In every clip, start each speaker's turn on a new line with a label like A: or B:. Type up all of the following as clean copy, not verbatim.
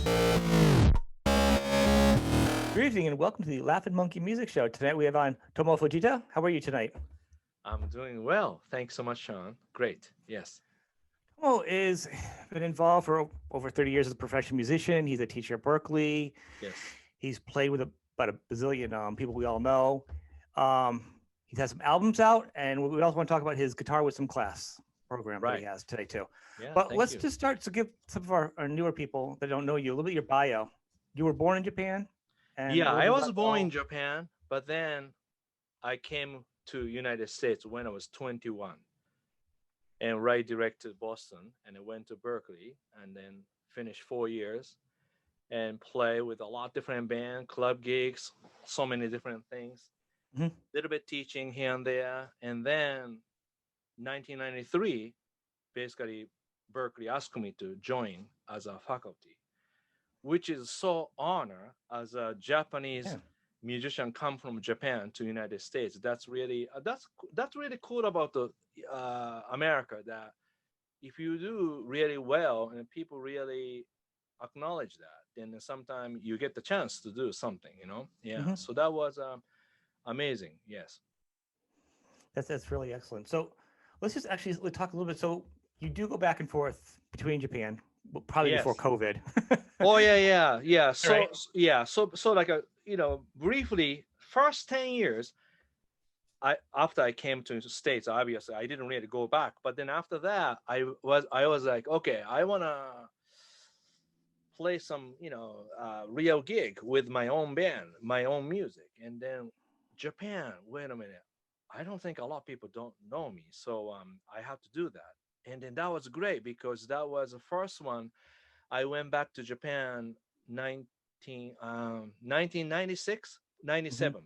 A: Good evening and welcome to the Laughing Monkey Music Show. Tonight we have on Tomo Fujita. How are you tonight?
B: I'm doing well. Thanks so much, Sean. Great. Yes.
A: Tomo is been involved for over 30 years as a professional musician. He's a teacher at Berklee.
B: Yes.
A: He's played with about a bazillion people we all know. Um, he's had some albums out, and we also want to talk about his Guitar with Some Class program that he
B: Right.
A: has today too.
B: Yeah.
A: But
B: Thank
A: let's
B: you.
A: just start to give some of our newer people that don't know you a little bit of your bio. You were born in Japan, and a
B: Yeah,
A: little
B: I
A: bit
B: was
A: about
B: born in Japan, but then I came to United States when I was 21 and right direct to Boston and I went to Berkeley and then finished 4 years and play with a lot of different band, club gigs, so many different things.
A: Mhm.
B: Little bit teaching here and there. And then 1993, basically Berkeley asked me to join as a faculty, which is so honor as a Japanese
A: Yeah.
B: musician come from Japan to United States. That's really that's really cool about the America, that if you do really well and people really acknowledge that, then sometimes you get the chance to do something. Yeah.
A: Mhm.
B: So that was amazing. Yes.
A: That's really excellent. So let's just actually talk a little bit. So you do go back and forth between Japan, well, probably before
B: Yes.
A: COVID,
B: Oh yeah, yeah, yeah.
A: right?
B: So like briefly, first 10 years, I after I came to the States, obviously I didn't really go back. But then after that, I was like, okay, I wanna play some real gig with my own band, my own music, and then Japan. Wait a minute, I don't think a lot of people don't know me, so I have to do that. And then that was great because that was the first one. I went back to Japan 1996,
A: Mm-hmm.
B: 97.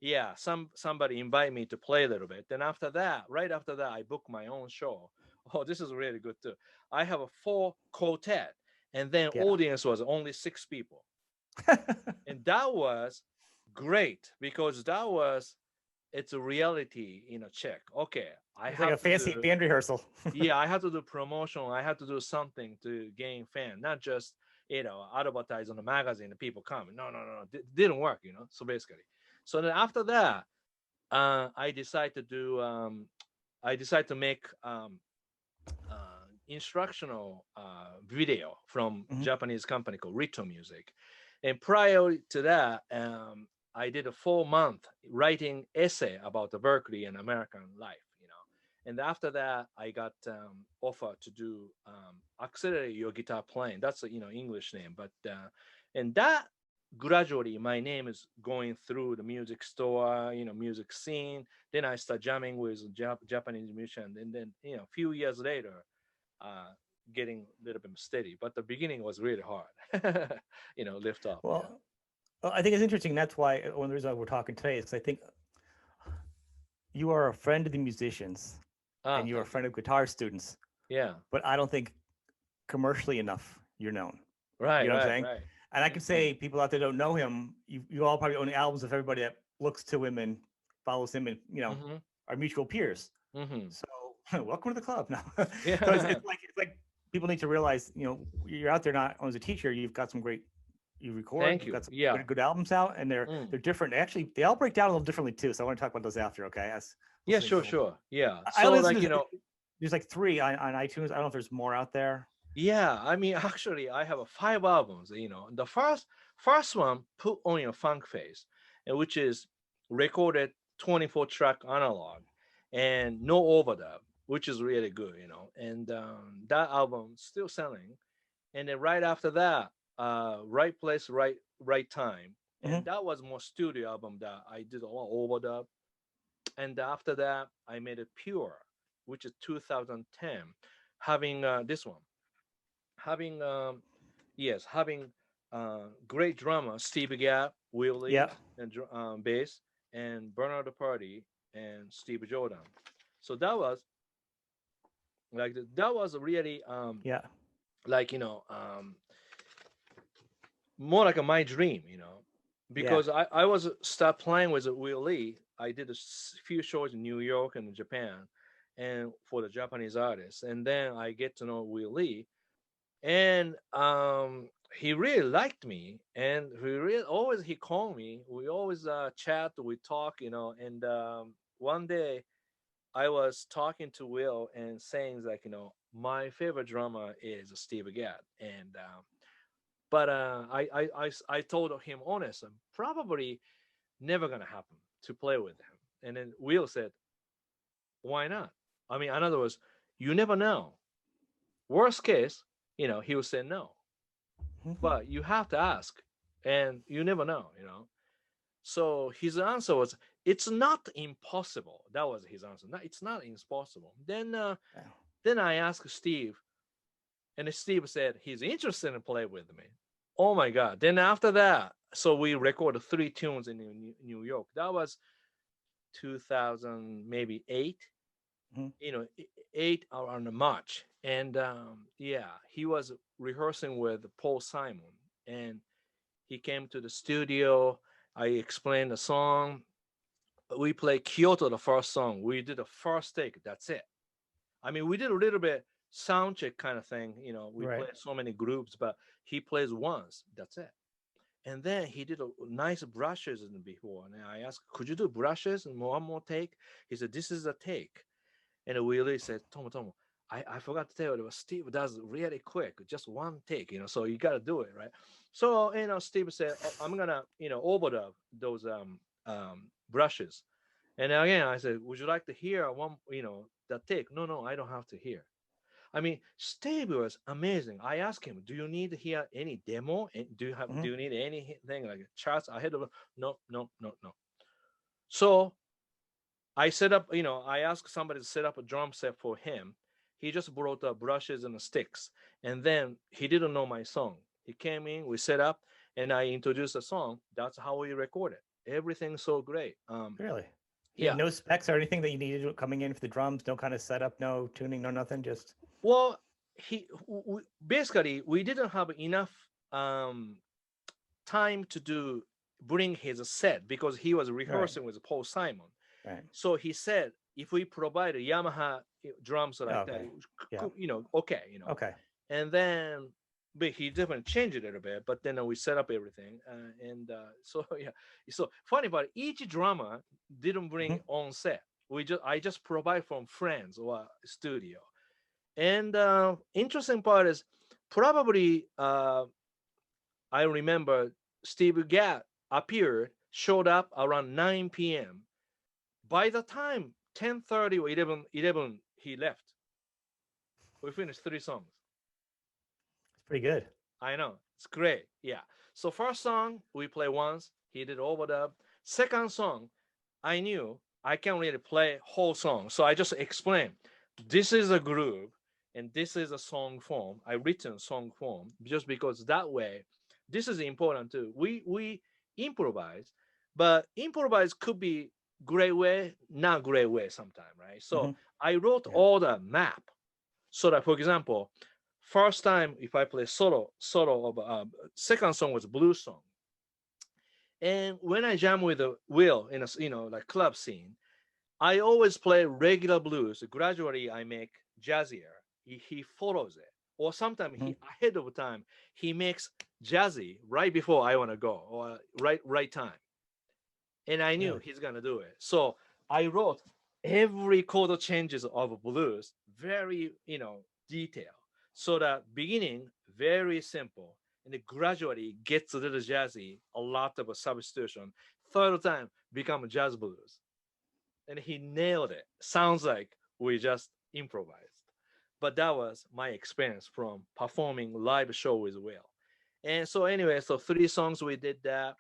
B: Yeah, somebody invited me to play a little bit. Then after that, right after that, I booked my own show. Oh, this is really good too. I have a full quartet, and then
A: Yeah.
B: audience was only 6 people, and that was great because that was it's a reality check. Okay, I
A: It's like a
B: have to
A: fancy
B: do
A: band rehearsal.
B: yeah, I had to do promotion. I had to do something to gain fan, not just advertise on the magazine and people come. No, no, no, no. Didn't work. So basically, so then after that, I decided to do. I decided to make instructional video from
A: Mhm.
B: Japanese company called Rito Music, and prior to that, I did a 4 month writing essay about the Berkeley and American life. And after that, I got offer to do accelerate your guitar playing. That's a English name, but and that gradually my name is going through the music store, music scene. Then I start jamming with Japanese musician, and then a few years later, uh, getting a little bit steady. But the beginning was really hard, lift up. Yeah.
A: Well, I think it's interesting. That's why one of the reasons why we're talking today is 'cause I think you are a friend of the musicians and you're a
B: Thank you.
A: friend of guitar students,
B: Yeah.
A: but I don't think commercially enough you're known. You
B: Right.
A: know what I'm
B: Right.
A: saying?
B: Right.
A: And I can say people out there don't know him. You all probably own the albums of everybody that looks to him and follows him, and
B: Mm-hmm.
A: our mutual peers.
B: Mm-hmm.
A: So welcome to the club now. So
B: Yeah.
A: it's like people need to realize, you're out there not only as a teacher, you've got some great you record,
B: Thank
A: you've
B: you.
A: got some
B: Yeah.
A: good albums out, and they're
B: Mm.
A: they're different. Actually, they all break down a little differently too. So I want to talk about those after, okay? As
B: Yeah.
A: listening to
B: Sure.
A: them.
B: Sure. Yeah.
A: I
B: So
A: only listen
B: like
A: to there's like three on iTunes. I don't know if there's more out there.
B: yeah. I mean, actually, I have 5 albums. The first one, Put on Your Funk Face, and which is recorded 24 track analog and no overdub, which is really good. And that album still selling. And then right after that, right place, right time, and
A: Hmm.
B: that was more studio album that I did a lot overdub. And after that, I made it pure, which is 2010, having this one, having yes, having great drummer Steve Gadd, Will
A: Yeah,
B: Lee, and bass, and Bernard Party and Steve Jordan. So that was that was really
A: yeah,
B: like more like my dream,
A: yeah.
B: because I was start playing with Will Lee. I did few shows in New York and Japan, and for the Japanese artists, and then I get to know Will Lee, and he really liked me, and he called me. We always chat, we talk, and one day I was talking to Will and saying like, my favorite drummer is Steve Gadd, and but I told him honest, I'm probably never gonna happen to play with him. And then Will said, why not? I mean, in other words, you never know. Worst case, he will say no,
A: Mhm.
B: but you have to ask, and you never know. So his answer was, it's not impossible. That was his answer. No, it's not impossible.
A: Yeah.
B: Then I asked Steve, and Steve said he's interested in play with me. Oh my God. Then after that, so we recorded 3 tunes in New York. That was 2000, maybe eight,
A: Mhm.
B: 8 around March. And yeah, he was rehearsing with Paul Simon, and he came to the studio. I explained the song. We played Kyoto, the first song. We did the first take. That's it. I mean, we did a little bit sound check kind of thing. We
A: Right.
B: played so many groups, but he plays once. That's it. And then he did a nice brushes in before. And I asked, could you do brushes and one more take? He said, this is a take. And Willie said, Tomo, I forgot to tell you, it was Steve does really quick, just one take, so you got to do it, right? So, Steve said, oh, I'm going to, overdub those brushes. And again, I said, would you like to hear one, that take? No, I don't have to hear. I mean, Steve was amazing. I asked him, "Do you need to hear any demo? Do
A: Mhm.
B: you need anything like charts ahead of?" No, no, no, no. So I set up. I asked somebody to set up a drum set for him. He just brought the brushes and the sticks, and then he didn't know my song. He came in, we set up, and I introduced the song. That's how we recorded. Everything's so great.
A: Really? He had
B: Yeah.
A: no specs or anything that you needed coming in for the drums. No kind of setup, no tuning, no nothing. Just
B: Well, basically we didn't have enough um, time to bring his set because he was
A: right,
B: rehearsing with Paul Simon.
A: right.
B: So he said, if we provide a Yamaha drums
A: Oh,
B: like that,
A: okay. Yeah.
B: okay.
A: Okay.
B: And then, but he definitely changed it a little bit. But then we set up everything, and so yeah. So funny, but each drummer didn't bring
A: Hmm.
B: on set. I just provide from friends or studio. And interesting part is probably I remember Steve Gadd showed up around 9 p.m. By the time 10:30 or 11 he left. We finished 3 songs.
A: It's pretty good.
B: I know. It's great. Yeah. So first song we play once, he did overdub. Second song, I knew I can't really play whole song. So I just explained this is a groove and this is a song form. I written song form just because that way, this is important too. We improvise, but improvise could be great way, not great way sometime, right? So
A: Hmm.
B: I wrote
A: Yeah.
B: all the map so that, for example, first time if I play solo of second song was blues song, and when I jam with the Will in a like club scene, I always play regular blues. Gradually, I make jazzier. He follows it, or sometimes
A: Hmm.
B: he ahead of time he makes jazzy right before I want to go, or right time. And I knew
A: Really.
B: he's gonna do it. So I wrote every chord changes of blues very detail. So that beginning very simple, and it gradually gets a little jazzy, a lot of a substitution. Third time become jazz blues, and he nailed it. Sounds like we just improvised, but that was my experience from performing live show with Will. And so anyway, so 3 songs we did that,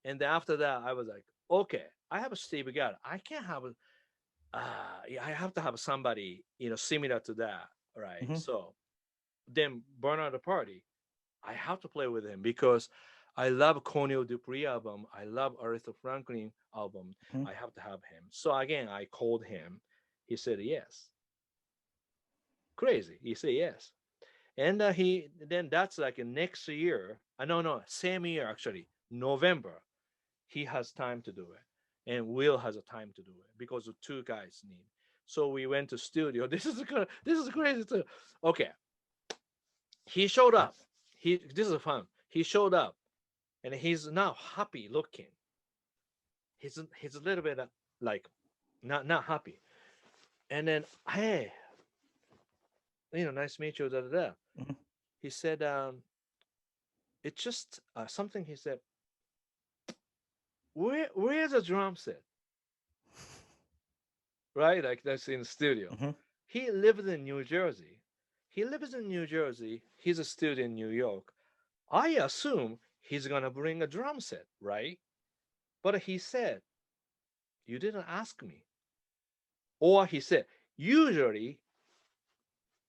B: and then after that I was like, okay, I have a Steve Gadd. I can't have a yeah, I have to have somebody similar to that, right?
A: Hmm.
B: So then Bernard the Party, I have to play with him because I love Cornel Dupree album. I love Aretha Franklin album.
A: Hmm.
B: I have to have him. So again, I called him. He said yes. Crazy. He said yes. And he then that's like next year. No, same year actually, November. He has time to do it, and Will has a time to do it because the 2 guys need. So we went to studio. This is crazy too. Okay, he showed up. This is fun. he showed up, and he's now happy looking. He's a little bit like not happy. And then, hey, nice to meet you. Da, da, da.
A: Mhm.
B: He said, it's just something. He said, where's the drum set? Right, like that's in the studio.
A: Mhm.
B: He lives in New Jersey. He lives in New Jersey. He's a student in New York. I assume he's gonna bring a drum set, right? But he said, you didn't ask me. Or he said, usually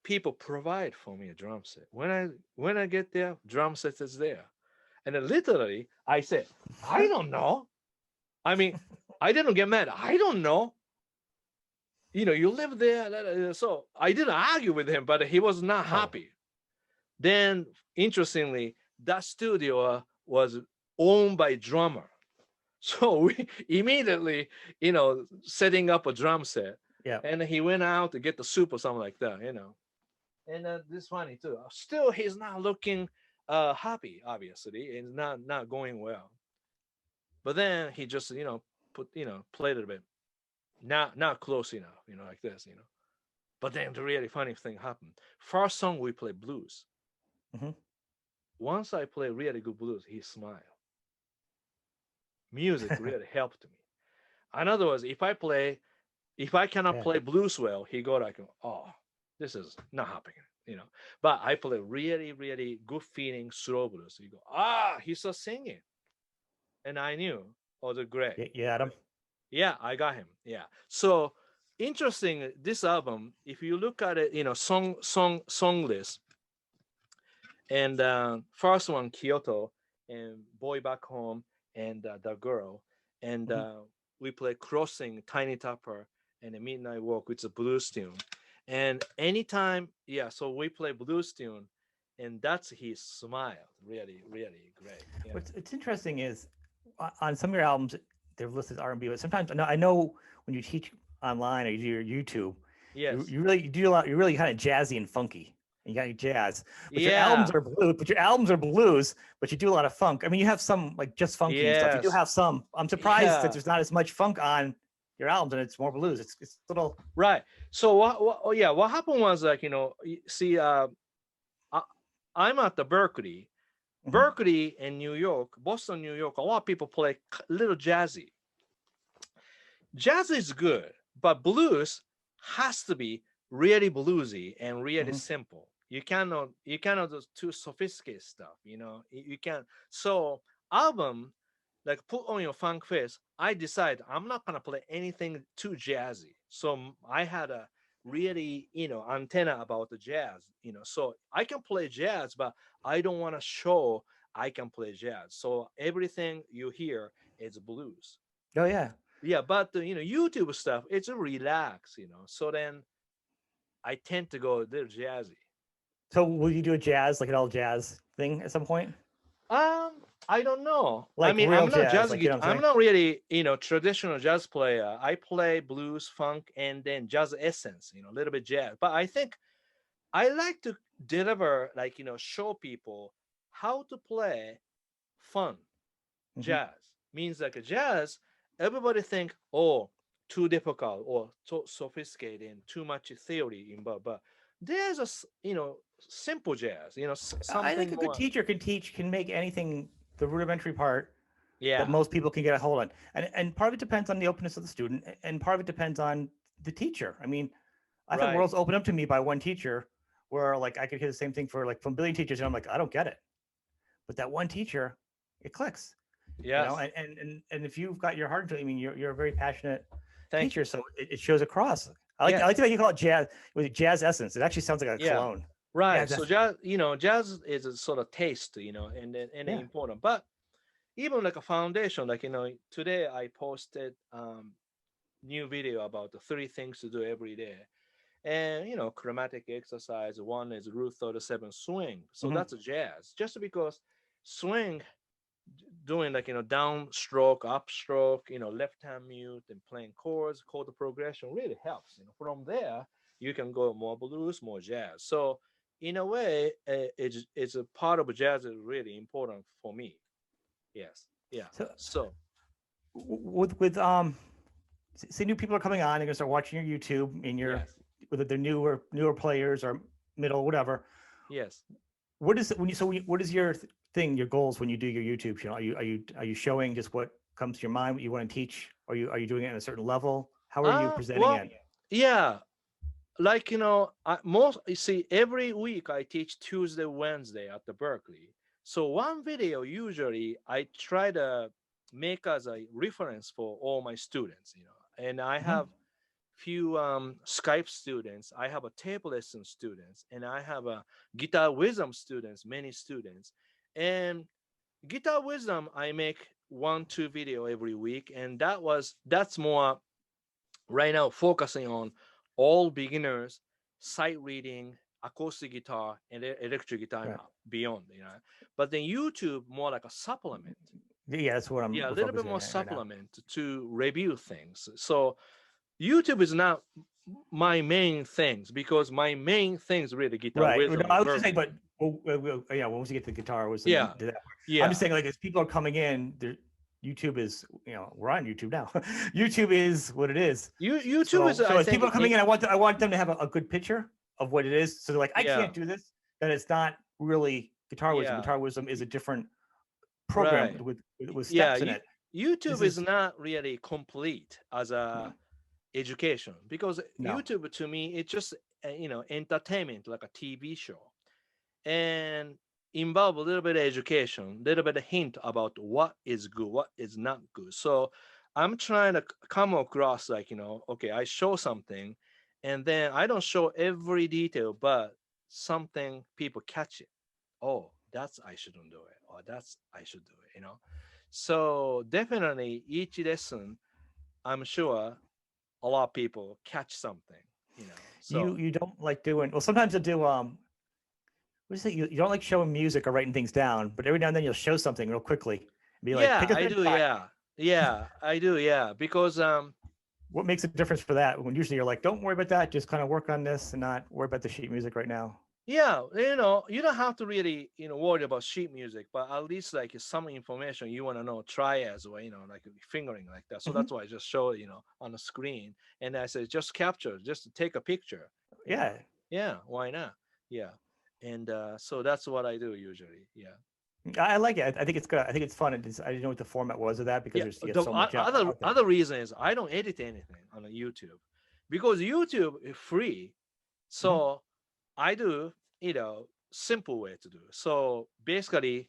B: people provide for me a drum set. When I get there, drum set is there. And then literally I said, I don't know. I mean, I didn't get mad. I don't know. You live there. So I didn't argue with him, but he was not
A: Oh.
B: happy. Then, interestingly, that studio was owned by drummer. So we immediately, setting up a drum set.
A: Yeah.
B: And he went out to get the soup or something like that. And this is funny too. Still, he's not looking happy, obviously, and not going well. But then he just, played it a bit. Not close enough, like this. But then the really funny thing happened. First song we play blues.
A: Mhm.
B: Once I play really good blues, he smiled. Music really helped me. In other words, if I cannot
A: Yeah.
B: play blues well, he go like, oh, this is not happening. But I play really, really good feeling slow blues. You go, he's still singing. And I knew, oh, they're great.
A: Yeah, Adam.
B: Yeah, I got him. Yeah. So interesting, this album, if you look at it, song list, and first one, Kyoto, and Boy Back Home, and The Girl, and
A: Mhm.
B: we play Crossing, Tiny Topper, and a Midnight Walk, which is a blues tune. And anytime, yeah, so we play blues tune, and that's his smile. Really, really great. Yeah.
A: What's interesting is on some of your albums, they're listed R&B, but sometimes I know when you teach online or you do your YouTube,
B: Yes.
A: you do a lot. You're really kind of jazzy and funky. And you got your jazz, but your albums
B: Yeah.
A: are blues. But you do a lot of funk. I mean, you have some like just funky and stuff. You do
B: Yes.
A: have some. I'm surprised that
B: Yeah.
A: there's not as much funk on your albums and it's more blues. It's a little.
B: Right. So what happened was like, see, I, I'm at the Berkeley.
A: Mhm.
B: Berkeley and New York, Boston, New York, a lot of people play little jazzy. Jazz is good, but blues has to be really bluesy and really
A: Mhm.
B: simple. You cannot do too sophisticated stuff. You can't. So album like put on your funk face. I decided I'm not gonna play anything too jazzy. So I had a really antenna about the jazz. So I can play jazz, but I don't want to show I can play jazz. So everything you hear is blues.
A: Oh yeah.
B: Yeah, but YouTube stuff, it's a relax. So then I tend to go a little jazzy.
A: So will you do a jazz like an all jazz thing at some point?
B: I don't know. I
A: Like
B: mean,
A: real
B: I'm not
A: jazz,
B: jazz
A: like you know
B: guitar.
A: what I'm
B: I'm
A: saying?
B: not really, traditional jazz player. I play blues, funk, and then jazz essence. A little bit jazz. But I think I like to deliver, like show people how to play fun
A: Mhm.
B: jazz. Means like a jazz. Everybody think, oh, too difficult or too sophisticated and too much theory in, but there's simple jazz.
A: I think
B: Something
A: a good
B: more.
A: teacher can make anything the rudimentary part that
B: Yeah.
A: most people can get a hold on. And part of it depends on the openness of the student, and part of it depends on the teacher. I mean, I've had
B: Right.
A: worlds open up to me by one teacher where like I could hear the same thing for like from a billion teachers, and I'm like, I don't get it. But that one teacher, it clicks.
B: Yes.
A: And if you've got your heart into it, I mean, you're a very passionate
B: Thank
A: teacher,
B: you.
A: so it shows across. I
B: Yes.
A: like the way you call it jazz with jazz essence. It actually sounds like a
B: Yeah.
A: cologne.
B: Right.
A: Jazz
B: So
A: essence.
B: jazz is a sort of taste, and
A: Yeah.
B: important. But even like a foundation, like today I posted new video about the 3 things to do every day. And chromatic exercise. One is Route 37 swing. So
A: Hmm.
B: that's a jazz. Just because swing doing like downstroke, upstroke, left hand mute and playing chords, chord progression really helps. From there you can go more blues, more jazz. So in a way, it's a part of jazz is really important for me. Yes. Yeah.
A: So
B: So
A: with say new people are coming on, they're gonna start watching your YouTube and your
B: yes.
A: whether they're newer players or middle, whatever.
B: Yes.
A: What is it when you what is your thing, your goals when you do your YouTube channel? Are you showing just what comes to your mind, what you want to teach? Are you doing it at a certain level? How are you presenting
B: Well,
A: it?
B: yeah. Like most you see every week I teach Tuesday, Wednesday at the Berklee. So one video usually I try to make as a reference for all my students. And I
A: Mhm.
B: have few Skype students. I have a tape lesson students, and I have a guitar wisdom students, many students. And guitar wisdom, I make 1, 2 video every week, and that's more right now focusing on all beginners, sight reading, acoustic guitar, and electric guitar and
A: Right.
B: beyond. But then YouTube more like a supplement.
A: Yeah, that's what
B: Yeah, a
A: we're
B: little bit
A: focusing
B: more
A: on right now.
B: supplement to review things. So YouTube is not my main things because my main things really guitar
A: Right. No,
B: wisdom
A: I
B: and
A: was just saying,
B: Berkeley.
A: but yeah, once you get to the guitar, was and then
B: Yeah,
A: to that. I'm just
B: yeah.
A: saying, like, as people are coming in, YouTube is, we're on YouTube now. YouTube is what it is.
B: YouTube is,
A: So
B: I
A: as
B: think,
A: people are coming in, I want them to have a good picture of what it is. So they're like, I
B: yeah,
A: can't do this. Then it's not really guitar wisdom.
B: yeah,
A: Guitar wisdom is a different program
B: right.
A: with
B: Yeah,
A: steps in it. This
B: YouTube is
A: is
B: not really complete as
A: no,
B: a education because
A: no.
B: YouTube to me it's just entertainment like a TV show and involve a little bit of education, a little bit of hint about what is good, what is not good. So I'm trying to come across like okay, I show something, and then I don't show every detail, but something people catch it. Oh, that's I shouldn't do it, or that's I should do it. So definitely each lesson, I'm sure a lot of people catch something. So
A: You don't like doing well. Sometimes I do. What is it? You don't like showing music or writing things down, but every now and then you'll show something real quickly and be like,
B: yeah,
A: pick a
B: I
A: good
B: do.
A: spot.
B: Yeah, yeah, I do. Yeah, because
A: What makes a difference for that? When usually you're like, don't worry about that, just kind of work on this and not worry about the sheet music right now.
B: yeah, you don't have to really worry about sheet music, but at least like some information you want to know, try as well, like fingering like that. So
A: Mhm.
B: that's why I just show it, on the screen, and I said just capture, just take a picture.
A: Yeah,
B: Yeah, why not? Yeah, and so that's what I do usually. Yeah.
A: I like it. I think it's good. I think it's fun. I didn't know what the format was of that because
B: Yeah,
A: you get
B: the
A: so much
B: other
A: out there.
B: other reason is I don't edit anything on the YouTube because YouTube is free.
A: Mhm.
B: So I do, simple way to do. So basically,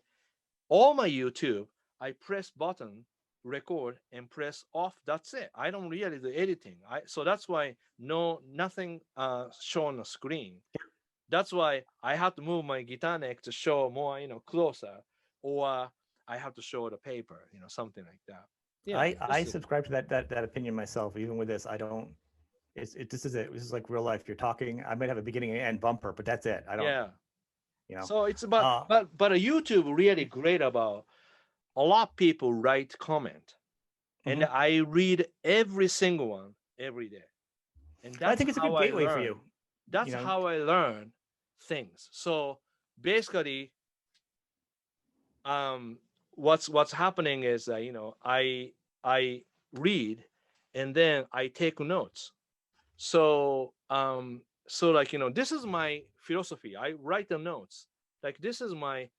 B: all my YouTube, I press button, record, and press off. That's it. I don't really do editing. So that's why nothing shown on the screen. That's why I have to move my guitar neck to show more, closer, or I have to show the paper, something like that. Yeah,
A: I subscribe to that opinion myself. Even with this, I don't. This is it. This is like real life. You're talking. I might have a beginning and end bumper, but that's it. I don't.
B: yeah.
A: You know.
B: So it's about,
A: Uh,
B: but a YouTube really great about a lot of people write comment, and
A: mhm.
B: I read every single one every day, and
A: I
B: that's
A: think it's a
B: how
A: good
B: I
A: gateway for
B: learn.
A: you. You
B: That's
A: know.
B: how I learn things. So basically, um what's happening is that I read, and then I take notes. So like this is my philosophy. I write the notes, like this is my,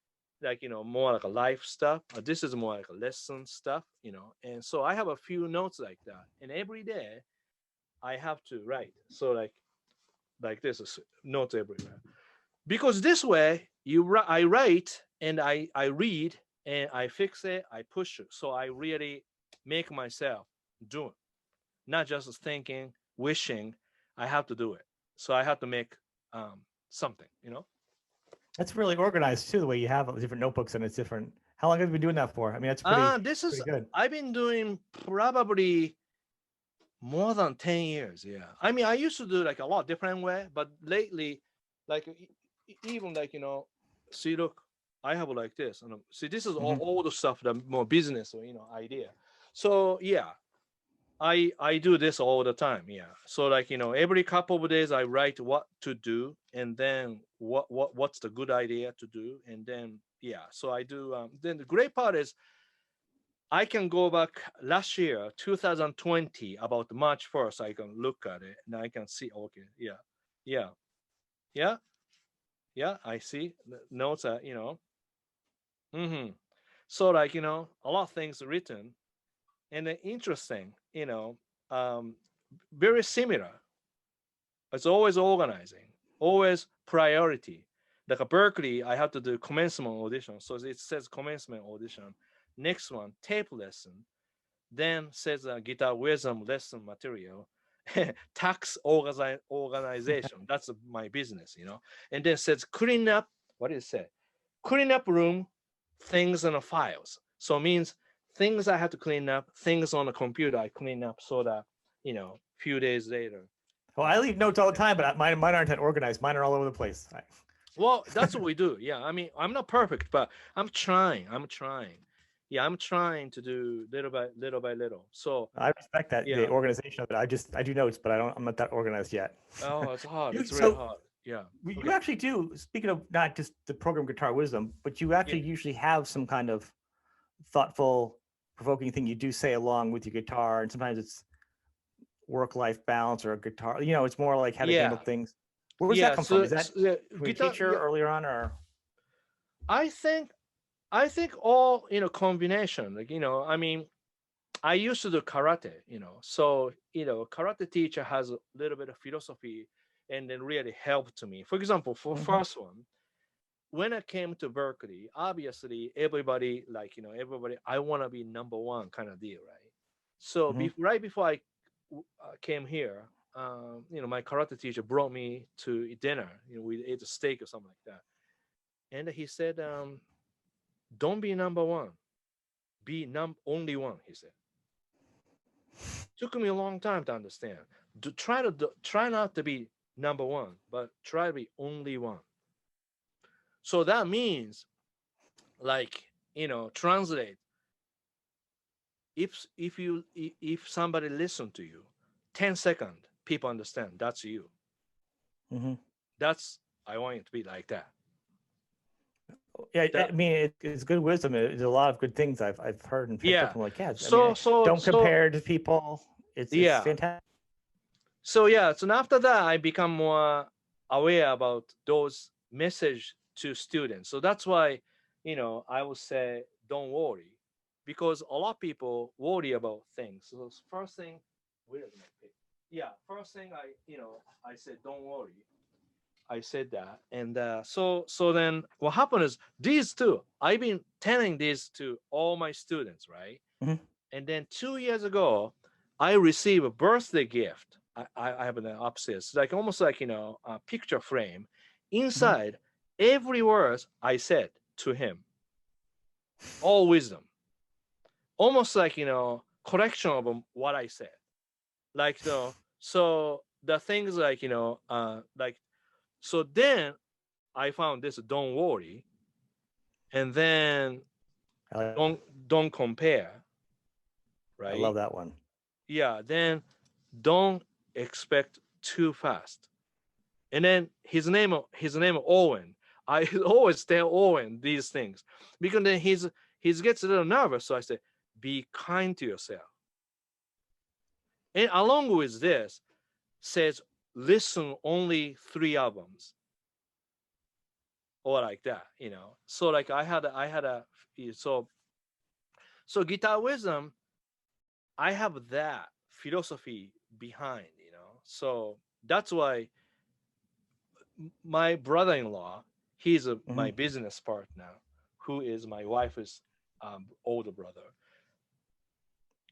B: like more like a life stuff, or this is more like a lesson stuff, and so I have a few notes like that, and every day I have to write. So like this is notes everywhere, because this way I write, and I read, and I fix it, I push it, so I really make myself do it, not just thinking, wishing. I have to do it, so I have to make something.
A: That's really organized too. The way you have different notebooks and it's different. How long have you been doing that for? I mean, that's
B: This is,
A: pretty good.
B: I've been doing probably more than 10 years. Yeah, I mean, I used to do like a lot different way, but lately, like even like see, look, I have like this, see, this is all
A: Hmm.
B: the stuff that more business or idea. So yeah, I do this all the time. Yeah. So like, every couple of days I write what to do, and then what's the good idea to do, and then yeah. So I do. Then the great part is I can go back last year, 2020, about March 1st. I can look at it and I can see. Okay, yeah, yeah, yeah, yeah. I see the notes. Mm-hmm. So like, a lot of things written, and then interesting. Um, very similar. It's always organizing, always priority. Like a Berkeley, I have to do commencement audition. So it says commencement audition. Next one, tape lesson. Then says guitar wisdom lesson material. Tax organization. That's my business. And then says clean up. What did it say? Clean up room, things and files. So it means things I have to clean up, things on the computer I clean up so that, few days later.
A: Well, I leave notes all the time, but mine aren't that organized. Mine are all over the place.
B: Well, that's what we do. Yeah. I mean, I'm not perfect, but I'm trying. Yeah, I'm trying to do little by little. So
A: I respect that, the
B: yeah.
A: organization of it. I do notes, but I'm not that organized yet.
B: Oh, it's hard.
A: You
B: It's really
A: so
B: hard. Yeah.
A: you
B: Okay.
A: actually do. Speaking of not just the program Guitar Wisdom, but you
B: Yeah.
A: actually usually have some kind of thoughtful, provoking thing you do say along with your guitar, and sometimes it's work-life balance or a guitar. It's more like how to handle
B: Yeah.
A: things. Where does that
B: Yeah.
A: come from?
B: So,
A: Is that
B: yeah,
A: from your
B: guitar.
A: teacher
B: Yeah.
A: earlier on, or
B: I think all combination. Like I mean, I used to do karate. So karate teacher has a little bit of philosophy, and then really helped me. For example, for
A: Mhm.
B: first one, when I came to Berkeley, obviously everybody everybody, I want to be number one kind of deal, right? So
A: Mhm.
B: right before I came here, my karate teacher brought me to dinner. We ate a steak or something like that, and he said, "Don't be number one, be only one." He said. Took me a long time to understand. Try not to be number one, but try to be only one. So that means, like, translate, if somebody listen to you 10 second, people understand that's you.
A: Mhm.
B: That's, I want you to be like that.
A: Yeah, I
B: That
A: mean, it's good wisdom. There's a lot of good things I've heard and picked up
B: Yeah.
A: from, like, yeah. I mean,
B: So
A: don't compare to people. It's
B: yeah.
A: fantastic.
B: So yeah, so after that I become more aware about those message to students. So that's why, I would say don't worry, because a lot of people worry about things. So first thing, where is my pick? Yeah, first thing I said don't worry. I said that, and so then what happened is these two. I've been telling this to all my students, right?
A: Mhm.
B: And then 2 years ago, I received a birthday gift. I have an upstairs, like almost like a picture frame.
A: Mhm.
B: Inside, every word I said to him, all wisdom, almost like collection of what I said. Like so the things like like so. Then I found this. Don't worry, and then
A: I, like-
B: don't compare,
A: I
B: right?
A: love that one.
B: Yeah. Then don't expect too fast. And then his name Owen. I always tell Owen these things because then he gets a little nervous. So I say, be kind to yourself. And along with this, says listen only 3 albums or like that. So like I had a so so guitar wisdom. I have that philosophy behind. So that's why my brother-in-law, he's my
A: Mhm.
B: business partner, who is my wife's older brother.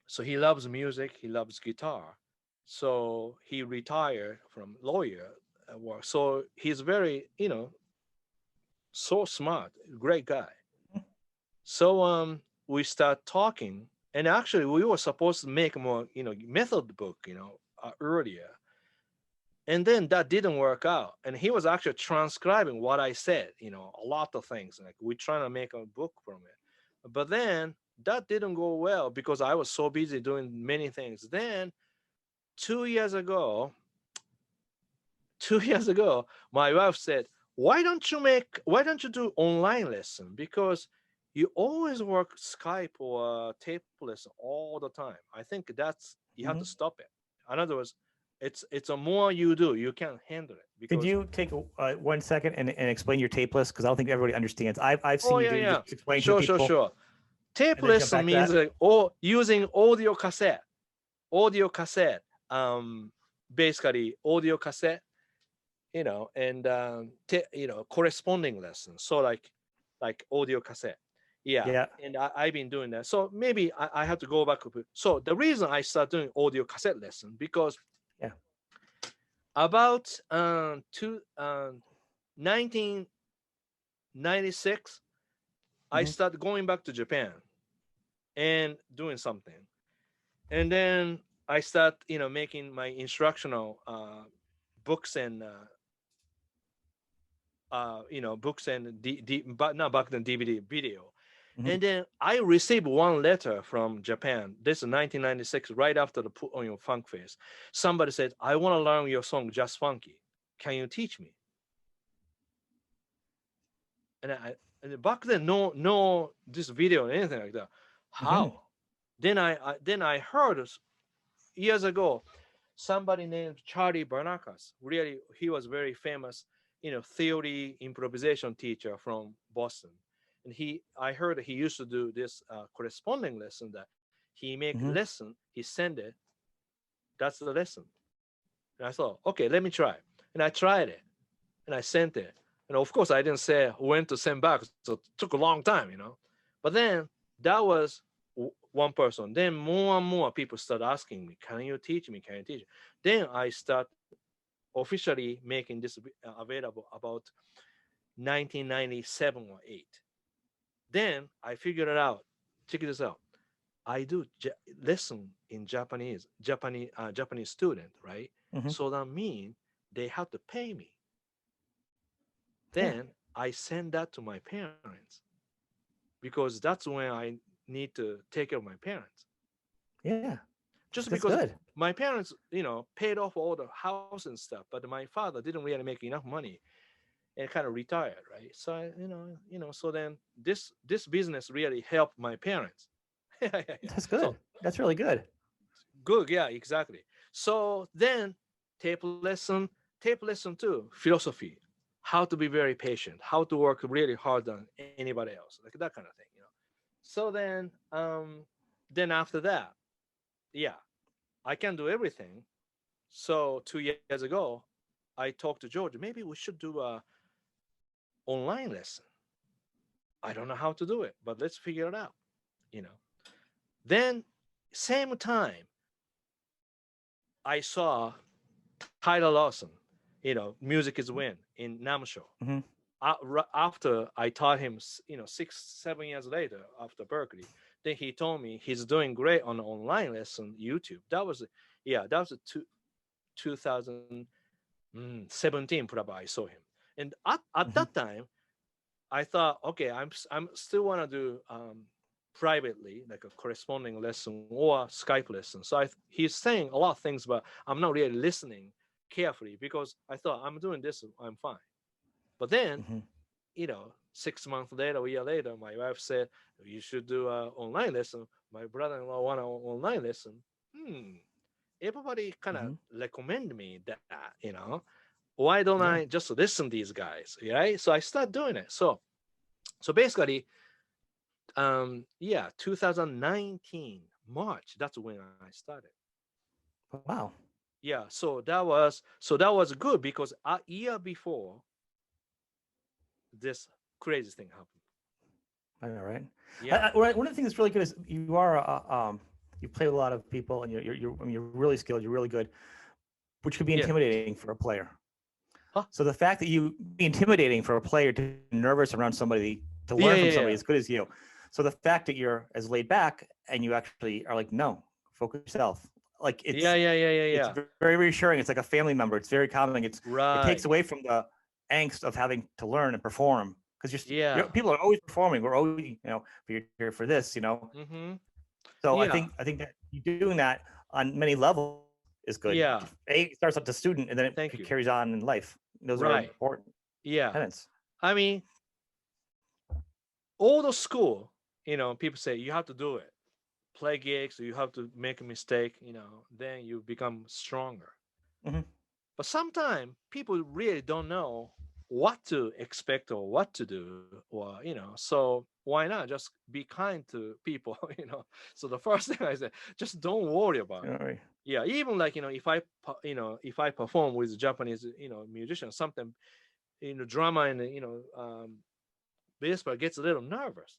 B: So he loves music, he loves guitar. So he retired from lawyer work. So he's very, so smart, great guy. So we start talking, and actually we were supposed to make more, method book, earlier. And then that didn't work out, and he was actually transcribing what I said, a lot of things, like we're trying to make a book from it. But then that didn't go well because I was so busy doing many things. Then 2 years ago, 2 years ago, my wife said, why don't you do online lesson? Because you always work Skype or tape lesson all the time. I think that's, you have to
A: Mhm.
B: stop it. In other words, it's a more you do, you can handle it
A: Could
B: because,
A: you take 1 second and explain your tape list? Because I don't think everybody understands. I've seen
B: oh
A: you
B: yeah,
A: do. You
B: yeah,
A: just explain to the
B: sure, sure,
A: people
B: sure. Tape
A: and then jump
B: lesson
A: back to
B: means
A: that.
B: like, or using audio cassette, basically audio cassette, and corresponding lessons. So like audio cassette. Yeah.
A: Yeah.
B: And I've been doing that. So maybe I have to go back. So the reason I started doing audio cassette lesson because
A: Yeah.
B: about 1996, I
A: Hmm.
B: started going back to Japan and doing something. And then I start, making my instructional books and books and but not back then DVD video.
A: Hmm.
B: And then I received one letter from Japan. This is 1996, right after the Put on Your Funk Face. Somebody said, "I want to learn your song, Just Funky. Can you teach me?" And and back then, no, this video or anything like that.
A: Hmm.
B: How? Then I heard years ago somebody named Charlie Barnakas. Really, he was very famous, theory improvisation teacher from Boston. And I heard he used to do this corresponding lesson that he make
A: Hmm.
B: lesson, he send it. That's the lesson. And I thought, okay, let me try. And I tried it, and I sent it. And of course, I didn't say when to send back, so it took a long time. But then that was one person. Then more and more people start asking me, "Can you teach me? Can you teach me?" Then I start officially making this available about 1997 or 8. Then I figured it out. Check this out. I do lesson in Japanese student, right?
A: Hmm.
B: So that means they have to pay me.
A: Yeah.
B: Then I send that to my parents because that's when I need to take care of my parents.
A: Yeah.
B: Just
A: That's
B: because
A: good.
B: my parents, paid off all the house and stuff, but my father didn't really make enough money and kind of retired, right? So so then this business really helped my parents. Yeah, yeah, yeah.
A: That's
B: So
A: good. That's really good.
B: good, yeah, exactly. So then tape lesson, tape lesson too, philosophy, how to be very patient, how to work really hard than anybody else, like that kind of thing. So then after that, yeah, I can do everything. So 2 years ago, I talked to George. Maybe we should do a online lesson. I don't know how to do it, but let's figure it out. You know. Then same time, I saw Tyler Lawson. Music is Win in Namsho.
A: Hmm.
B: After I taught him, 6, 7 years later after Berklee, then he told me he's doing great on online lesson YouTube. That was a 2017 probably I saw him, and at
A: Hmm.
B: that time I thought, okay, I'm still want to do privately like a corresponding lesson or Skype lesson. So he's saying a lot of things, but I'm not really listening carefully because I thought I'm doing this, I'm fine. But then,
A: Hmm.
B: 6 months later, a year later, my wife said you should do an online lesson. My brother-in-law want an online lesson. Hmm. Everybody kind of
A: Hmm.
B: recommend me that. Why don't I
A: Yeah.
B: just listen to these guys, right? So I start doing it. So basically, yeah, 2019 March. That's when I started.
A: Wow.
B: Yeah, so that was good because a year before this crazy thing happened.
A: I know, right?
B: Yeah,
A: One of the things that's really good is you are you play with a lot of people, and I mean, you're really skilled. You're really good, which could be
B: yeah,
A: intimidating for a player.
B: huh?
A: So the fact that you be intimidating for a player to be nervous around somebody, to
B: Yeah,
A: learn from
B: yeah,
A: somebody
B: yeah,
A: as good as you. So the fact that you're as laid back and you actually are like, no, focus yourself. Like
B: yeah, yeah, yeah, yeah,
A: it's
B: yeah.
A: very reassuring. It's like a family member. It's very calming. It takes
B: Right.
A: away from the angst of having to learn and perform because
B: Yeah.
A: people are always performing. We're always, you're here for this,
B: Mm-hmm.
A: So
B: Yeah.
A: I think that you doing that on many levels is good.
B: Yeah.
A: It starts at the student, and then
B: Thank
A: it
B: you.
A: carries on in life. Those are
B: Right.
A: important
B: Yeah.
A: tenets.
B: I mean, all the school, people say you have to do it. Play gigs, you have to make a mistake, then you become stronger.
A: Hmm.
B: But sometimes people really don't know what to expect or what to do, or so why not just be kind to people, So the first thing I said, just don't worry about it.
A: All right.
B: Yeah, even like if I perform with Japanese musicians, sometimes drama and bass player gets a little nervous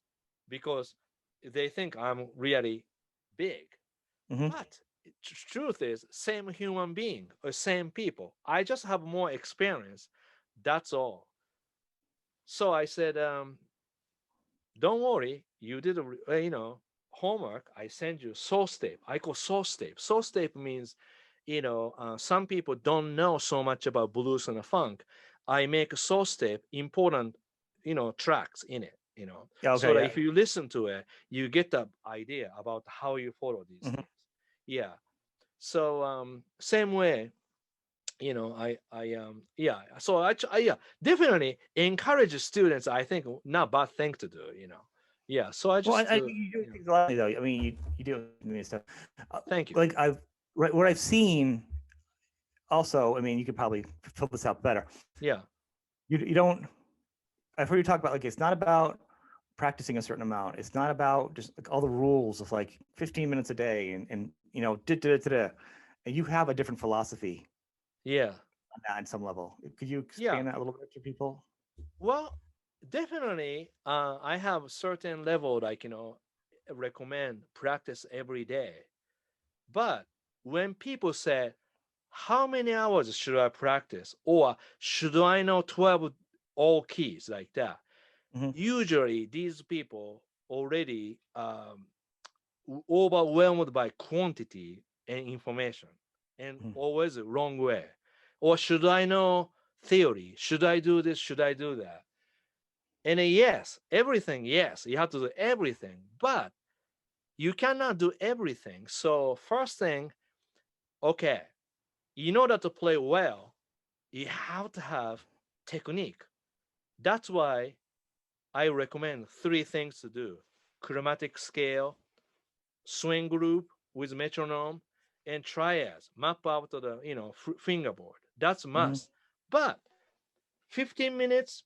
B: because they think I'm really big.
A: Hmm.
B: But truth is, same human being or same people. I just have more experience. That's all. So I said, don't worry. You did homework. I send you source tape. I call source tape. Source tape means, some people don't know so much about blues and funk. I make a source tape, important, tracks in it.
A: Yeah.
B: So
A: Okay.
B: that
A: Yeah.
B: if you listen to it, you get the idea about how you follow these
A: Hmm.
B: things. Yeah. So same way, yeah. So yeah, definitely encourage students. I think not bad thing to do. Yeah. So I
A: Well,
B: just
A: you do things a lot though. I mean, you do stuff.
B: thank you.
A: Like what I've seen. Also, I mean, you could probably fill this out better.
B: Yeah.
A: You don't. I've heard you talk about like it's not about practicing a certain amount. It's not about just like all the rules of like 15 minutes a day and and you have a different philosophy
B: Yeah.
A: on that on some level. Could you
B: Yeah.
A: expand that a little bit to people?
B: Well, definitely. I have a certain level like recommend practice every day. But when people say, how many hours should I practice? Or should I know 12 all keys like that?
A: Hmm.
B: Usually these people already overwhelmed by quantity and information and
A: Hmm.
B: always the wrong way. Or should I know theory? Should I do this? Should I do that? And yes, everything, yes, you have to do everything, but you cannot do everything. So first thing, okay, in order to play well, you have to have technique. That's why I recommend three things to do: chromatic scale, swing group with metronome, and triads. Map out to the fingerboard. That's a
A: Hmm.
B: must. But 15 minutes,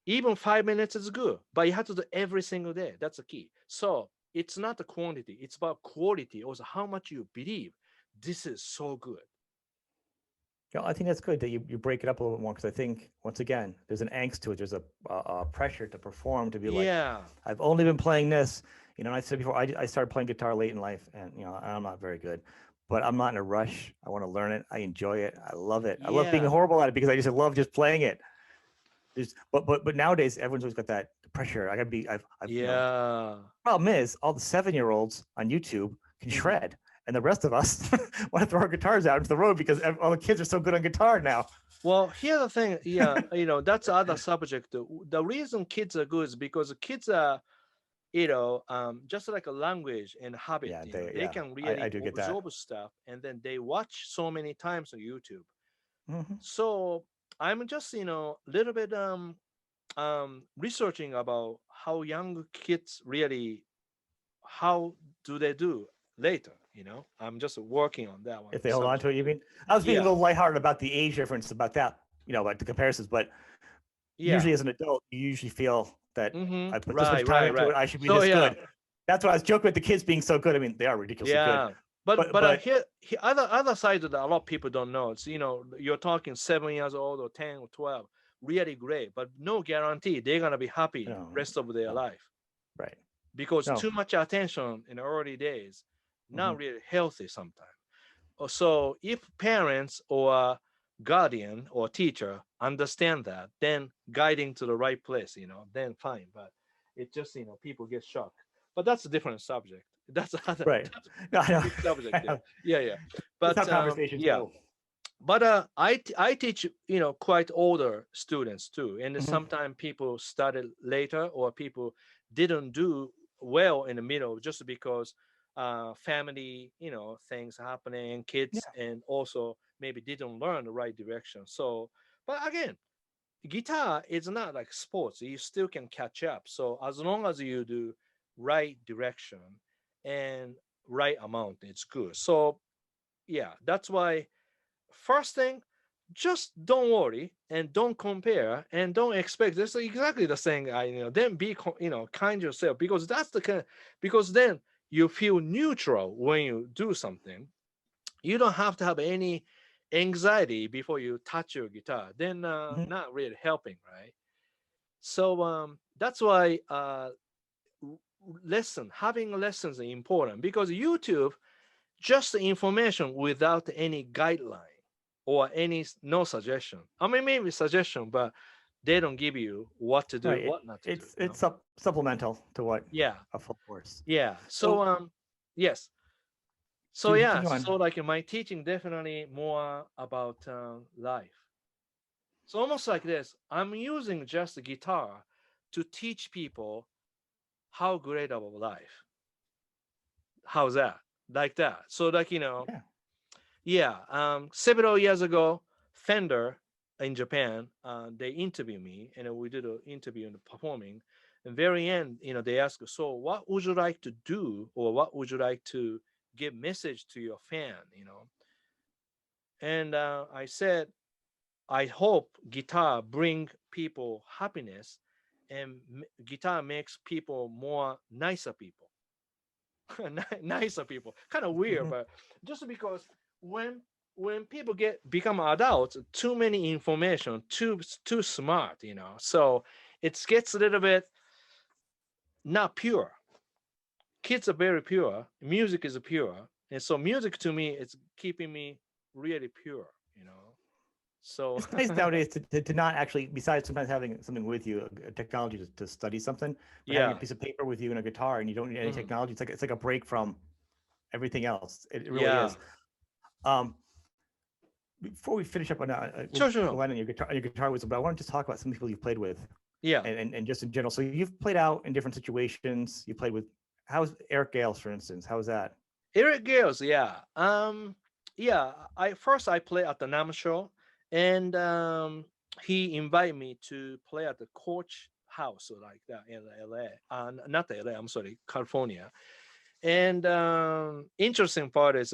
B: even 5 minutes is good. But you have to do every single day. That's the key. So it's not the quantity; it's about quality. Also, how much you believe this is so good.
A: Yeah, I think that's good that you break it up a little bit more because I think once again there's an angst to it. There's a pressure to perform to be like,
B: Yeah,
A: I've only been playing this. And I said before, I started playing guitar late in life, and I'm not very good, but I'm not in a rush. I want to learn it. I enjoy it. I love it. I love being
B: yeah,
A: horrible at it because I just love just playing it. But nowadays everyone's always got that pressure. I gotta be. I've
B: yeah.
A: Problem is all the 7-year-olds on YouTube can
B: Mhm.
A: shred, and the rest of us want to throw our guitars out into the road because all the kids are so good on guitar now.
B: Well, here's the thing. Yeah, that's other subject. The reason kids are good is because kids are, just like a language and habit.
A: Yeah,
B: They can
A: I
B: really
A: do get that.
B: absorb stuff, and then they watch so many times on YouTube.
A: Hmm.
B: So I'm just, little bit researching about how young kids really, how do they do later. I'm just working on that one
A: If they hold on
B: subject.
A: to it, you mean? I was being a
B: Yeah,
A: little lighthearted about the age difference, about that, like the comparisons. But
B: yeah.
A: usually, as an adult, you usually feel that
B: Mm-hmm.
A: I put this much
B: Right,
A: time
B: right,
A: into
B: right.
A: it. I should be
B: So
A: this
B: yeah,
A: good. That's why I was joking with the kids being so good. I mean, they are ridiculously good.
B: yeah. But
A: But
B: here other side that a lot of people don't know. It's you're talking 7 years old or 10 or 12, really great, but no guarantee they're gonna be happy
A: no,
B: rest of their
A: no,
B: life
A: right?
B: because
A: No.
B: too much attention in the early days, not
A: Hmm.
B: really healthy sometimes. So if parents or guardian or teacher understand that, then guiding to the right place, then fine. But it just people get shocked. But that's a different subject. That's another
A: Right.
B: that's
A: No, I know.
B: big subject
A: I
B: there.
A: know.
B: Yeah, yeah.
A: That's how
B: But
A: conversations
B: yeah,
A: go.
B: But I teach, quite older students too, and
A: Hmm.
B: sometimes people started later or people didn't do well in the middle just because family, things happening, kids,
A: Yeah.
B: and also maybe didn't learn the right direction. So, but again, guitar is not like sports. You still can catch up. So as long as you do right direction and right amount, it's good. So yeah, that's why first thing, just don't worry and don't compare and don't expect. This is exactly the thing. Then be kind yourself, because that's the kind. Because then you feel neutral when you do something. You don't have to have any anxiety before you touch your guitar. Then
A: Hmm.
B: not really helping, right? So that's why having lessons is important, because YouTube just information without any guideline or any no suggestion. I mean, maybe suggestion, but they don't give you what to do,
A: Right.
B: what not to do.
A: It's supplemental to what
B: Yeah,
A: a full course.
B: yeah. So
A: So
B: yes. So
A: to
B: yeah.
A: continue
B: So
A: on.
B: like my teaching definitely more about life. So almost like this. I'm using just the guitar to teach people how great of a life. How's that? Like that. So like
A: Yeah.
B: yeah, several years ago, Fender in Japan, they interviewed me, and we did an interview and performing. And very end, they ask, so what would you like to do, or what would you like to give message to your fan? And I said, I hope guitar bring people happiness, and guitar makes people more nicer people. Nicer people. Kind of weird,
A: Hmm.
B: but just because when when people become adults, too many information, too smart, so it gets a little bit not pure. Kids are very pure. Music is pure, and so music to me is keeping me really pure. So
A: It's nice nowadays to not actually, besides sometimes having something with you, a technology to study something, but having a
B: yeah,
A: piece of paper with you and a guitar, and you don't need any
B: mhm,
A: technology. It's like a break from everything else. It really
B: yeah,
A: is. Um, Before we finish up on that, we'll
B: sure,
A: go
B: sure,
A: on your guitar wisdom, but I want to just talk about some people you've played with,
B: yeah.
A: and just in general. So you've played out in different situations. You played with, how's Eric Gales, for instance? How was that?
B: Eric Gales, yeah. Yeah, I play at the NAM show, and he invited me to play at the Coach House, or like that, in LA. Not LA, I'm sorry, California. And interesting part is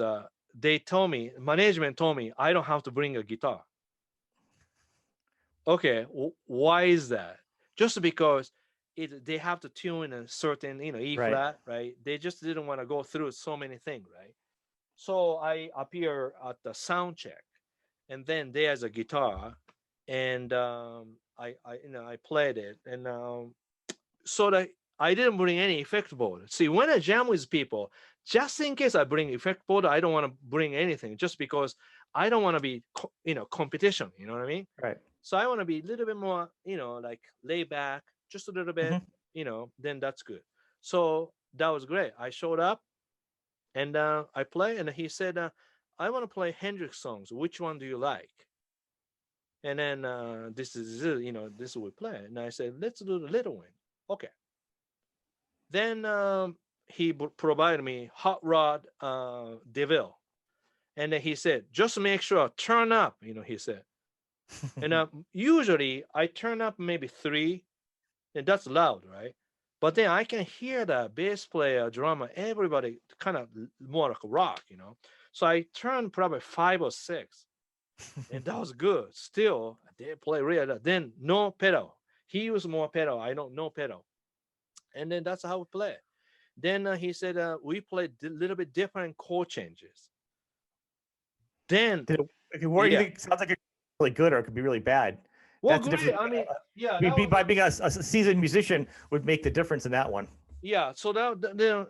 B: they told me, management told me I don't have to bring a guitar. Okay, why is that? Just because they have to tune a certain, E
A: Right.
B: flat, right? They just didn't want to go through so many things, right? So I appear at the sound check, and then there's a guitar, and I played it, and so that I didn't bring any effect board. See, when I jam with people, just in case I bring effect board, I don't want to bring anything, just because I don't want to be competition. You know what I mean?
A: Right.
B: So I want to be a little bit more, like lay back, just a little bit,
A: Hmm.
B: then that's good. So that was great. I showed up, and I play, and he said, I want to play Hendrix songs. Which one do you like? And then this is, this we play. And I said, let's do the little one. Okay. Then he provided me Hot Rod DeVille. And then he said, just make sure, turn up, he said. And usually I turn up maybe 3, and that's loud, right? But then I can hear the bass player, drummer, everybody kind of more like rock. So I turned probably 5 or 6, and that was good. Still, they play real. Then no pedal. He used more pedal. I don't no pedal, and then that's how we play. Then he said we played a little bit different chord changes. Then
A: If you were, you
B: yeah,
A: think sounds like it's really good, or it could be really bad.
B: well,
A: That's the
B: great.
A: difference.
B: I mean, yeah, that
A: Be,
B: was
A: by being a seasoned musician would make the difference in that one.
B: yeah. So then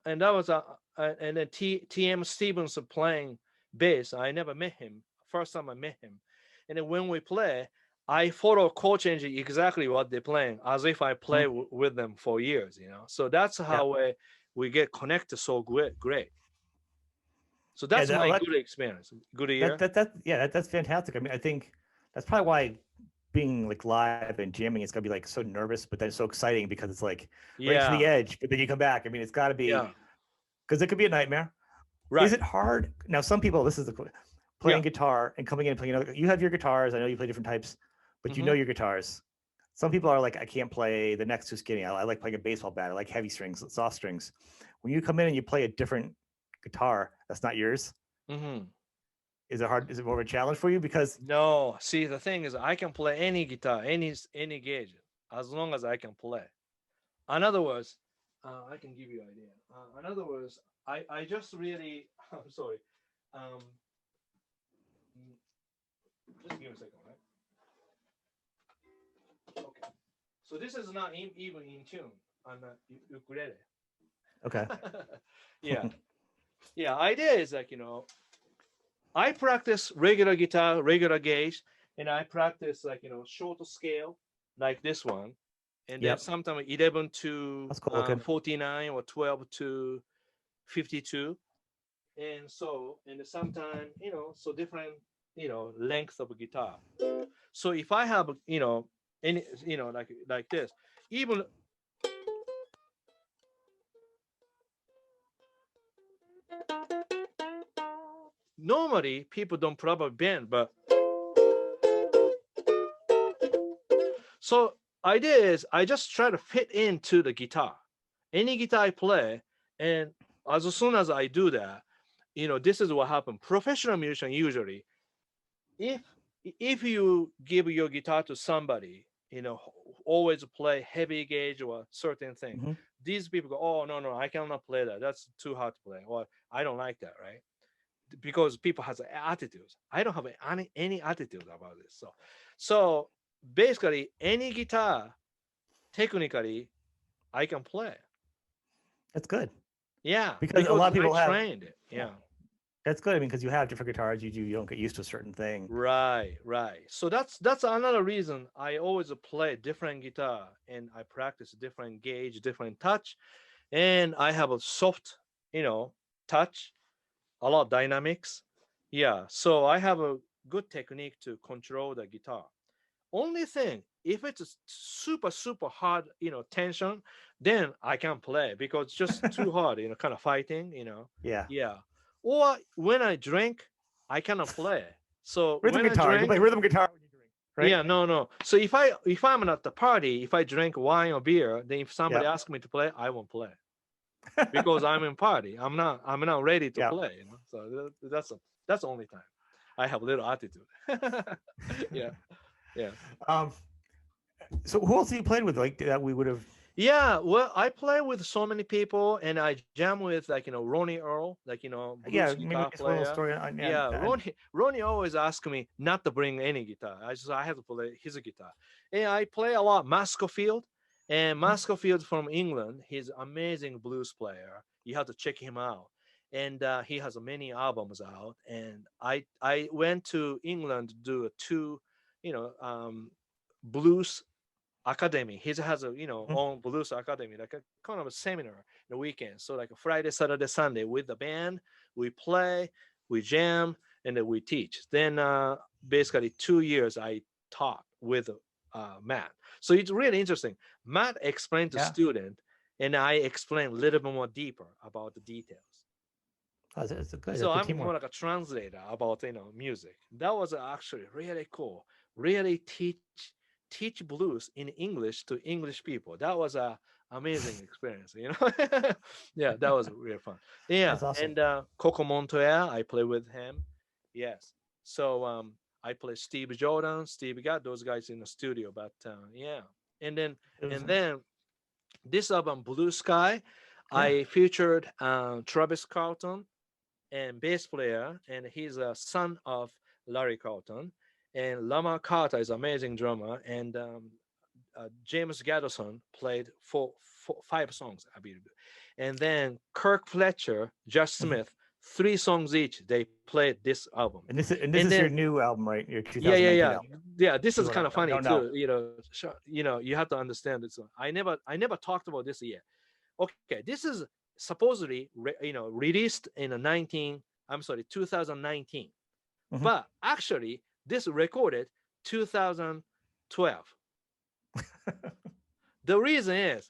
B: and that was and then T.M. Stevens playing bass. I never met him. First time I met him, and then when we play, I follow chord change exactly what they're playing, as if I play
A: Mhm.
B: with them for years. So that's
A: Yeah.
B: how we get connected so great. So
A: Yeah,
B: that's my good experience. Good year.
A: that's fantastic. I mean, I think that's probably why being like live and jamming is gonna be like so nervous, but then so exciting because it's like right to the
B: Yeah,
A: edge, but then you come back. I mean, it's got to be
B: yeah,
A: because it could be a nightmare. Is
B: right.
A: it hard? Now, some people, this is
B: Yeah.
A: playing guitar and coming in and playing. You have your guitars. I know you play different types, but you know
B: Hmm.
A: your guitars. Some people are like, I can't play the neck's too skinny. I like playing a baseball bat. I like heavy strings, soft strings. When you come in and you play a different guitar that's not yours,
B: Hmm.
A: is it hard? Is it more of a challenge for you? Because
B: No, see, the thing is, I can play any guitar, any gauge, as long as I can play. In other words, I can give you an idea. In other words, I just really, I'm sorry. Um, just give me a second, right? Okay. So this is not even in tune on the ukulele.
A: okay,
B: Yeah, yeah. Idea is like, I practice regular guitar, regular gauge, and I practice like, shorter scale, like this one, and then
A: yep,
B: sometimes 11 to
A: that's cool looking.
B: 49 or 12 to 52, and so and sometimes so different length of guitar. So if I have any like this, even normally people don't probably bend, but so idea is I just try to fit into the guitar, any guitar I play, and as soon as I do that, this is what happens. Professional musician usually, if if you give your guitar to somebody, always play heavy gauge or certain thing,
A: Hmm.
B: these people go, oh no, I cannot play that. That's too hard to play. Or I don't like that, right? Because people has attitudes. I don't have any attitude about this. So basically any guitar technically I can play.
A: That's good
B: Yeah,
A: because a lot
B: because
A: of
B: I
A: people have.
B: trained it.
A: Yeah,
B: Yeah.
A: that's good. I mean, because you have different guitars, you don't get used to a certain thing.
B: Right, right. So that's another reason I always play different guitar and I practice different gauge, different touch, and I have a soft, you know, touch, a lot of dynamics. Yeah, so I have a good technique to control the guitar. Only thing, if it's super hard, tension, then I can't play because it's just too hard, kind of fighting,
A: Yeah,
B: Yeah. Or when I drink, I cannot play. So
A: rhythm
B: when I
A: guitar. You can
B: drink,
A: play rhythm guitar when you drink, right?
B: yeah, no. So if I'm at the party, if I drink wine or beer, then if somebody
A: Yep.
B: asks me to play, I won't play because I'm in party. I'm not ready to
A: Yeah.
B: play, So that's the only time I have a little attitude. Yeah, yeah.
A: Um. So who else have you played with like that we would have?
B: Yeah, well, I play with so many people, and I jam with like Ronnie Earl, like blues
A: Yeah, maybe
B: guitar
A: just a little
B: player.
A: story on. Yeah.
B: Yeah, Ronnie always asks me not to bring any guitar. I have to play his guitar, and I play a lot Mansfield, and Mansfield from England. He's amazing blues player. You have to check him out, and he has many albums out. And I went to England to do a two, you know, blues academy. He has a
A: Mhm.
B: own blues academy, like a kind of a seminar in the weekend. So like a Friday, Saturday, Sunday with the band, we play, we jam, and then we teach. Then basically 2 years I taught with Matt. So it's really interesting. Matt explained to
A: Yeah.
B: student, and I explain a little bit more deeper about the details.
A: Oh, it's a good.
B: So
A: That's good
B: I'm more
A: teamwork.
B: like a translator about music. That was actually really cool. Really teach blues in English to English people. That was a amazing experience. Yeah, that was really fun. Yeah,
A: That's awesome.
B: and Coco Montoya, I play with him. Yes. So I play Steve Jordan, Steve got those guys in the studio, but yeah. And then
A: It was,
B: and then this album Blue Sky,
A: yeah.
B: I featured Travis Carlton and bass player, and he's a son of Larry Carlton. And Lamar Carter is amazing drummer, and James Gaddison played five songs, I believe. And then Kirk Fletcher, Josh
A: Mhm.
B: Smith, three songs each. They played this album,
A: And this
B: and
A: is your
B: then
A: new album, right? Your
B: yeah,
A: 2019 album.
B: yeah. This is
A: People
B: kind of funny
A: don't know.
B: too. You have to understand this. I never talked about this yet. Okay, this is supposedly released in 19 I'm sorry, 2019.
A: Mhm.
B: But actually, this recorded 2012. The reason is,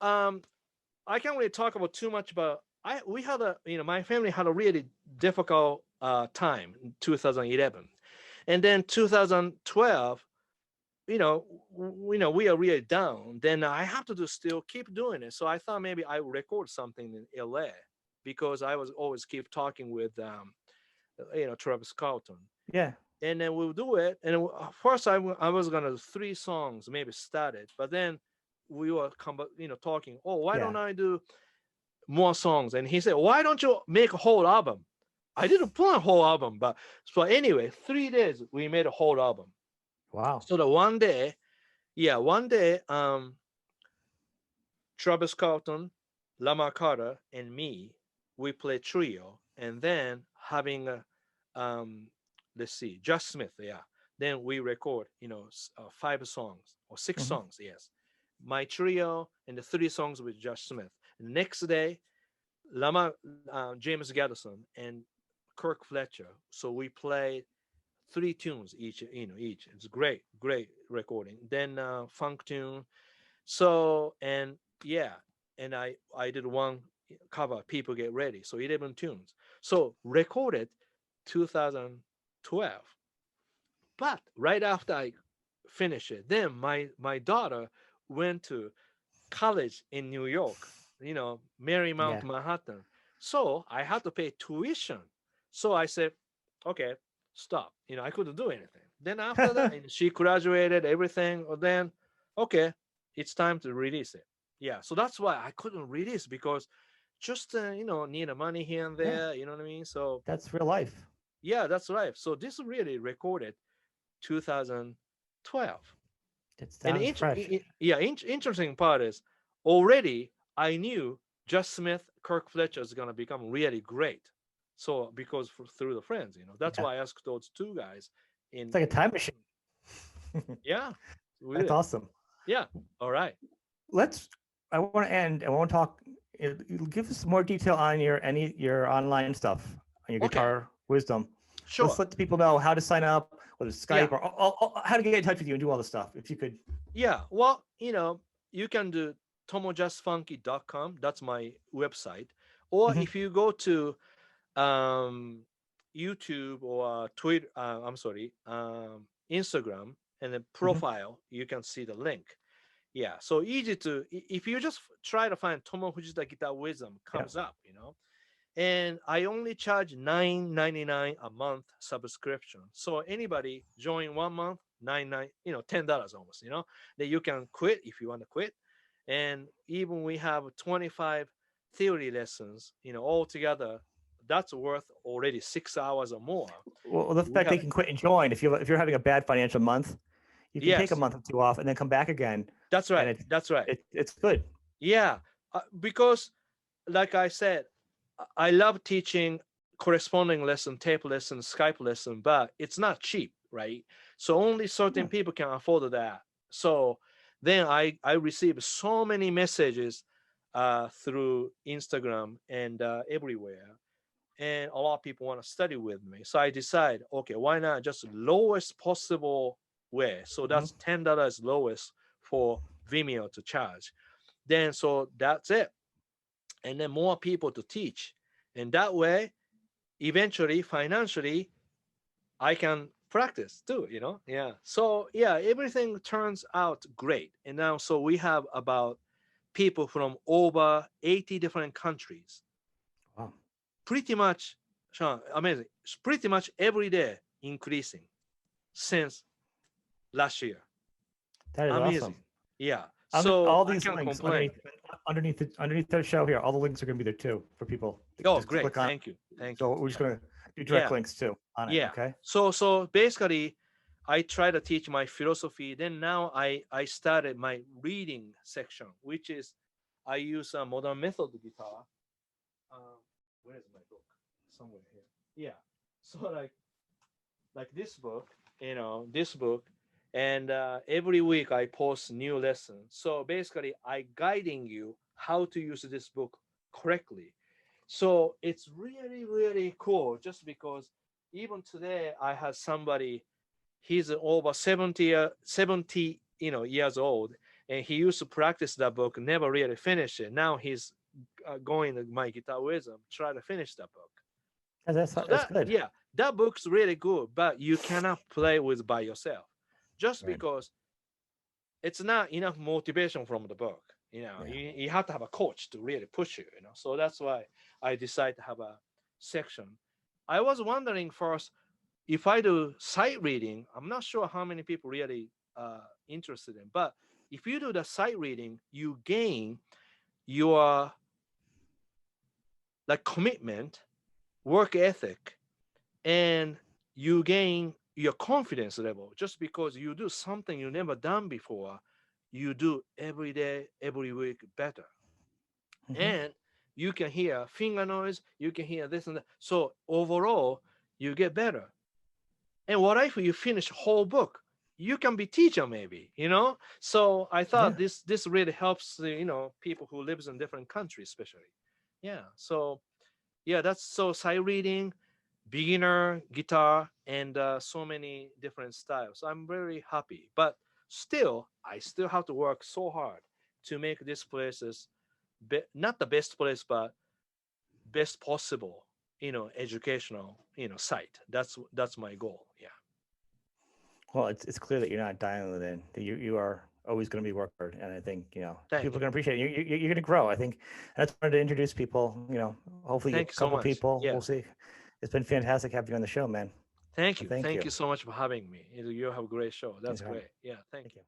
B: um, I can't really talk about too much, but we had a, my family had a really difficult time in 2011, and then 2012, we are really down. Then I have to still keep doing it. So I thought maybe I would record something in LA, because I was always keep talking with Travis Carlton,
A: Yeah.
B: and then we'll do it. And first I was gonna 3 songs maybe started, but then we were talking. Oh, why
A: Yeah.
B: don't I do more songs? And he said, why don't you make a whole album? I didn't plan a whole album, but so anyway, 3 days we made a whole album.
A: Wow.
B: So the one day, Travis Carlton, Lamar Carter, and me, we play trio, and then having a, let's see, Just Smith, yeah. Then we record, 5 songs or 6 songs, yes. My trio and the 3 songs with Josh Smith. Next day, Lama, James Gaddison, and Kirk Fletcher. So we played 3 tunes each, each. It's great recording. Then funk tune. So, and yeah, and I did one cover, People Get Ready. So 11 tunes. So recorded 2012. But right after I finished it, then my daughter went to college in New York, Marymount,
A: Yeah.
B: Manhattan. So I had to pay tuition. So I said, okay, stop. I couldn't do anything. Then after that, and she graduated, everything. Then, okay, it's time to release it. Yeah. So that's why I couldn't release, because just, need the money here and
A: Yeah.
B: there. You know what I mean? So
A: That's real life.
B: yeah, that's right. So this really recorded 2012.
A: It
B: And
A: sounds fresh.
B: interesting part is, already I knew Just Smith, Kirk Fletcher is gonna become really great. So because through the friends, that's
A: Yeah.
B: why I asked those 2 guys.
A: It's
B: In
A: like a time machine.
B: yeah,
A: That's
B: really,
A: awesome.
B: yeah. All right,
A: Let's. I want to end. I want to talk. Give us more detail on your online stuff, on your
B: okay,
A: guitar wisdom. Let's
B: sure,
A: let the people know how to sign up, whether it's
B: yeah,
A: Skype or how to get in touch with you and do all this stuff. If you could.
B: yeah. Well, you can do tomojustfunky.com. That's my website. Or
A: Mhm.
B: if you go to um, YouTube or Twitter, I'm sorry, Instagram, and then
A: Mhm.
B: profile, you can see the link. Yeah, so easy to, if you just try to find Tomo Fujita Guitar Wisdom,
A: Yeah.
B: comes up, and I only charge $9.99 a month subscription. So anybody join 1 month, $10 almost, that you can quit if you want to quit. And even we have 25 theory lessons, altogether, that's worth already 6 hours or more.
A: Well, the
B: We
A: fact they
B: have,
A: can quit and join if you're having a bad financial month, you can take a
B: yes,
A: month or two off and then come back again,
B: that's
A: and
B: right. That's right.
A: it's good.
B: Yeah, because like I said, I love teaching corresponding lesson, tape lesson, Skype lesson, but it's not cheap, right? So only certain
A: Yeah.
B: people can afford that. So then I receive so many messages through Instagram and everywhere, and a lot of people want to study with me. So I decide, okay, why not just lowest possible way? So
A: Mhm.
B: that's $10 lowest for Vimeo to charge. Then so that's it, and then more people to teach, and that way eventually financially I can practice too, yeah. So yeah, everything turns out great. And now so we have about people from over 80 different countries,
A: Wow.
B: pretty much, Sean, amazing. It's pretty much every day increasing since last year.
A: That is awesome.
B: Amazing. Yeah,
A: All
B: so I
A: these
B: can't
A: links
B: complain.
A: underneath the show here, all the links are going to be there too for people to
B: Oh,
A: just
B: great,
A: click on.
B: thank you, thank you.
A: So we're just going to do direct
B: Yeah,
A: links too on it.
B: yeah.
A: Okay.
B: So basically I try to teach my philosophy. Then now I started my reading section, which is I use a modern method guitar. um, where is my book? Somewhere here. Yeah. So like this book, this book, and every week I post new lessons. So basically I guiding you how to use this book correctly. So it's really, really cool just because even today I had somebody, he's over 70 years old, and he used to practice that book, never really finished it. Now he's going to my guitar with him, try to finish that book. So
A: That's
B: that,
A: good.
B: yeah, that book's really good, but you cannot play with by yourself just
A: Right.
B: because it's not enough motivation from the book.
A: Yeah.
B: You have to have a coach to really push you. So that's why I decided to have a section. I was wondering first, if I do sight reading, I'm not sure how many people really interested in, but if you do the sight reading, you gain your like commitment, work ethic, and you gain your confidence level just because you do something you never done before. You do every day, every week better,
A: Hmm.
B: and you can hear finger noise, you can hear this and that. So overall, you get better. And what if you finish whole book? You can be teacher maybe. So I thought
A: Yeah.
B: this really helps people who lives in different countries, especially. Yeah. So yeah, that's so sight reading, beginner guitar, and so many different styles. I'm very happy, but still, I still have to work so hard to make this places not the best place, but best possible, educational, site. That's my goal. Yeah.
A: Well, it's clear that you're not dialing it in. That you are always going to be work hard, and I think
B: Thank
A: people are
B: you.
A: going to appreciate it. You're going to grow. I think and I just wanted to introduce people. Hopefully a
B: Thank you so
A: couple
B: much.
A: people.
B: Yeah.
A: We'll see. It's been fantastic having you on the show, man.
B: Thank
A: And
B: you.
A: thank
B: Thank
A: you.
B: you so much for having me. You have a great show.
A: Thanks
B: That's
A: for having
B: great.
A: me.
B: Yeah. Thank
A: Thank
B: you.
A: you.